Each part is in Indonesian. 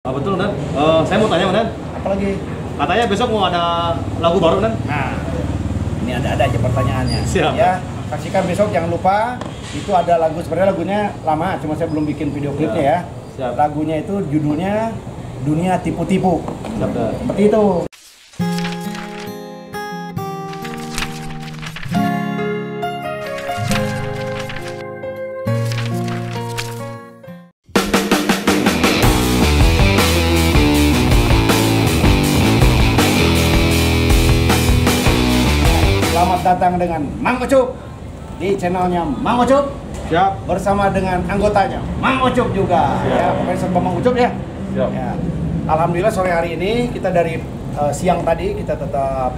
Betul, Dan. Saya mau tanya, Dan. Apalagi? Katanya besok mau ada lagu baru, Dan. Nah, ini ada aja pertanyaannya. Siap. Ya, saksikan besok, jangan lupa. Itu ada lagu, sebenarnya lagunya lama, cuma saya belum bikin video klipnya ya. Siap. Lagunya itu judulnya Dunia Tipu-Tipu. Siap, Dan. Seperti itu. Selamat datang dengan Mang Ucup di channelnya Mang Ucup. Siap. Bersama dengan anggotanya Mang Ucup juga. Siap. Ya, pokoknya serba Mang Ucup ya. Siap. Ya. Alhamdulillah sore hari ini kita dari siang tadi kita tetap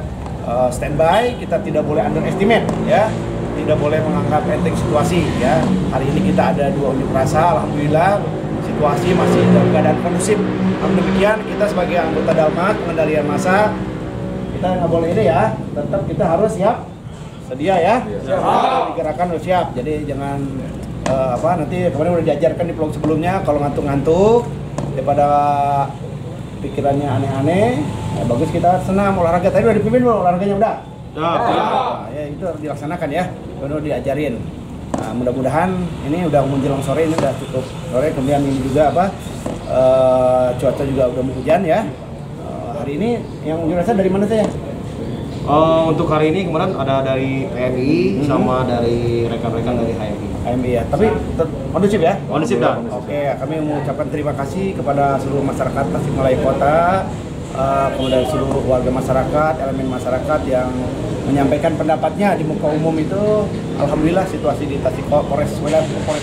standby, kita tidak boleh underestimate ya. Tidak boleh menganggap enteng situasi ya. Hari ini kita ada 2 unjuk rasa, alhamdulillah situasi masih dalam keadaan kondusif. Namun demikian kita sebagai anggota Dalmat pengendalian massa kita nggak boleh ini ya, tetap kita harus siap sedia ya. Siap. Digerakkan harus siap. Jadi jangan nanti kemarin udah diajarkan di vlog sebelumnya kalau ngantuk-ngantuk daripada pikirannya aneh-aneh, ya bagus kita senam olahraga. Tadi udah dipimpin belum olahraganya udah? Ya itu harus dilaksanakan ya. Udah diajarin. Nah, mudah-mudahan ini udah menjelang sore, ini udah cukup sore. Kemudian ini juga cuaca juga udah mau hujan ya. Hari ini yang unjuk rasa dari mana saya? Untuk hari ini kemarin ada dari PMI sama dari rekan-rekan dari HMI. HMI ya, tapi kondusif ya? Kondusif, Dan. Oke, kami mengucapkan terima kasih kepada seluruh masyarakat Tasikmalaya Kota, kemudian seluruh warga masyarakat, elemen masyarakat yang menyampaikan pendapatnya di muka umum itu. Alhamdulillah situasi di Polres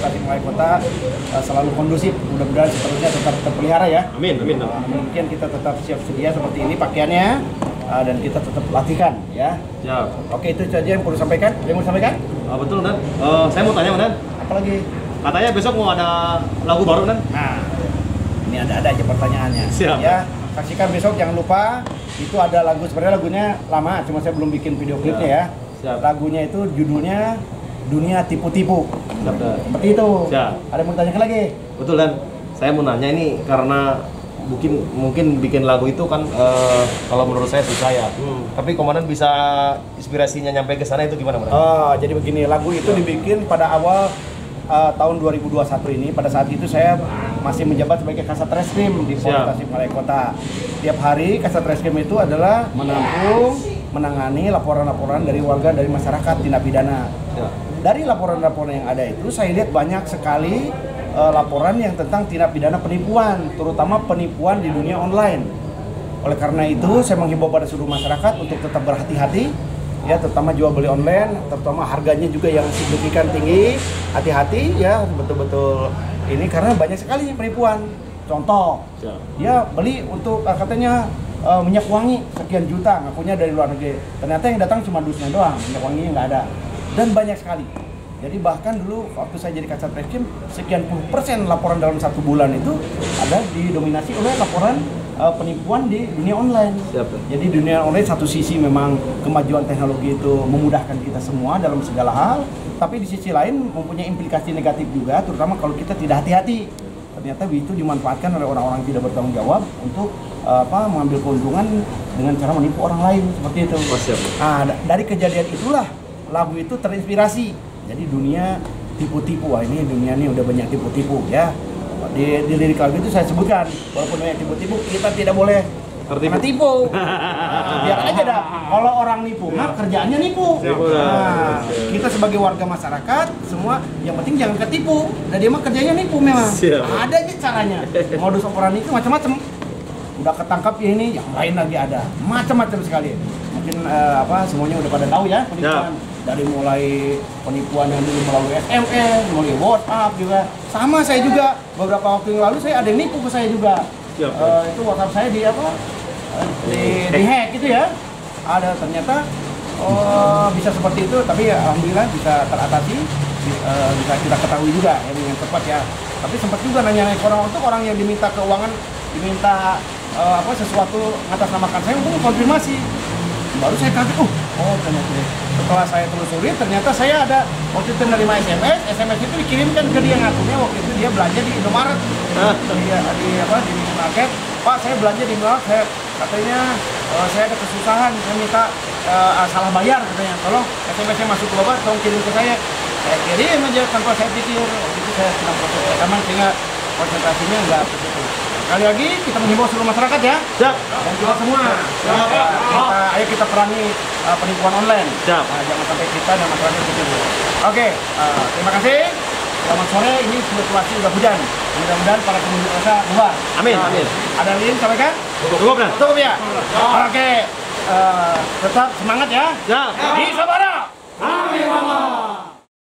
Tasikmalaya Kota selalu kondusif. Mudah-mudahan seterusnya tetap terpelihara ya. Amin, amin. Mungkin kita tetap siap sedia seperti ini pakaiannya dan kita tetap latihkan ya. Siap. Oke, itu saja yang perlu sampaikan. Ada yang mau sampaikan? Betul, Dan. Saya mau tanya, Dan. Apalagi? Katanya besok mau ada lagu baru, Dan. Nah, ini ada aja pertanyaannya. Siap. Ya, saksikan besok, jangan lupa. Itu ada lagu, sebenarnya lagunya lama, cuma saya belum bikin video klipnya ya. Siap. Lagunya itu judulnya Dunia Tipu-Tipu. Siap, Dan. Seperti itu. Siap. Ada yang mau ditanyakan lagi? Betul, Dan. Saya mau nanya ini karena mungkin bikin lagu itu kan kalau menurut saya susah ya. Tapi komandan bisa inspirasinya nyampe ke sana itu gimana, Bang? Oh, jadi begini, lagu itu dibikin pada awal tahun 2021 ini. Pada saat itu saya masih menjabat sebagai Kasat Reskrim di Polres Tasikmalaya Kota. Tiap hari Kasat Reskrim itu adalah menampung, menangani laporan-laporan dari warga, dari masyarakat tindak pidana. Dari laporan-laporan yang ada itu saya lihat banyak sekali laporan yang tentang tindak pidana penipuan, terutama penipuan di dunia online. Oleh karena itu saya menghimbau pada seluruh masyarakat untuk tetap berhati-hati ya, terutama jual beli online, terutama harganya juga yang signifikan tinggi. Hati-hati ya, betul-betul ini karena banyak sekali penipuan. Contoh, dia beli untuk katanya minyak wangi sekian juta, ngakunya dari luar negeri. Ternyata yang datang cuma dusnya doang, minyak wanginya nggak ada. Dan banyak sekali. Jadi bahkan dulu waktu saya jadi Kasat Reskrim, sekian % laporan dalam 1 bulan itu ada didominasi oleh laporan penipuan di dunia online. Jadi dunia online satu sisi memang kemajuan teknologi itu memudahkan kita semua dalam segala hal, tapi di sisi lain mempunyai implikasi negatif juga, terutama kalau kita tidak hati-hati. Ternyata itu dimanfaatkan oleh orang-orang tidak bertanggung jawab untuk mengambil keuntungan dengan cara menipu orang lain seperti itu. Nah, dari kejadian itulah lagu itu terinspirasi. Jadi dunia tipu-tipu, ini dunia ini udah banyak tipu-tipu ya. Di lirik lagu itu saya sebutkan, walaupun banyak tipu-tipu, kita tidak boleh kena tipu. Biar aja dah, kalau orang nipu, kerjaannya nipu. Nah, kita sebagai warga masyarakat, semua yang penting jangan ketipu. Dan dia mah kerjanya nipu memang. Ada aja caranya. Modus operandi itu macam-macam. Udah ketangkap ya ini, yang lain lagi ada. Macam-macam sekali. Mungkin semuanya udah pada tahu ya penipuan. Dari mulai penipuan yang dulu melalui SMS, melalui WhatsApp juga. Sama saya juga, beberapa waktu yang lalu saya ada yang nipu ke saya juga. Itu WhatsApp saya di hack gitu ya. Ada ternyata bisa seperti itu, tapi ya alhamdulillah bisa teratasi, bisa kita ketahui juga ya, dengan cepat ya. Tapi sempat juga nanya ke orang yang diminta keuangan, diminta sesuatu atas namakan saya untuk konfirmasi. Baru saya kaget, oh ternyata. Setelah saya telusuri, ternyata saya ada waktu itu menerima SMS itu dikirimkan ke dia, ngakunya waktu itu dia belanja di Indomaret, di minimarket. Pak, saya belanja di Indomaret, katanya saya ada kesusahan, saya minta salah bayar katanya, tolong SMS-nya masuk ke Bapak, tolong kirim ke saya. Saya kirim aja tanpa saya pikir, waktu itu saya sedang proses rekaman sehingga konsentrasinya nggak ke situ. Sekali lagi kita menghimbau seluruh masyarakat ya. Siap. Dan kita semua. Ayo kita perangi penipuan online. Siap. Jangan sampai kita dan masyarakat ketipu. Oke, terima kasih. Selamat sore. Ini situasi udah hujan. Mudah-mudahan para pengunjuk rasa bubar. Amin. Amin. Ada yang sampaikan? Cukup kan? Cukup ya. Oke. Tetap semangat ya. Siap. Di Sabara. Amin.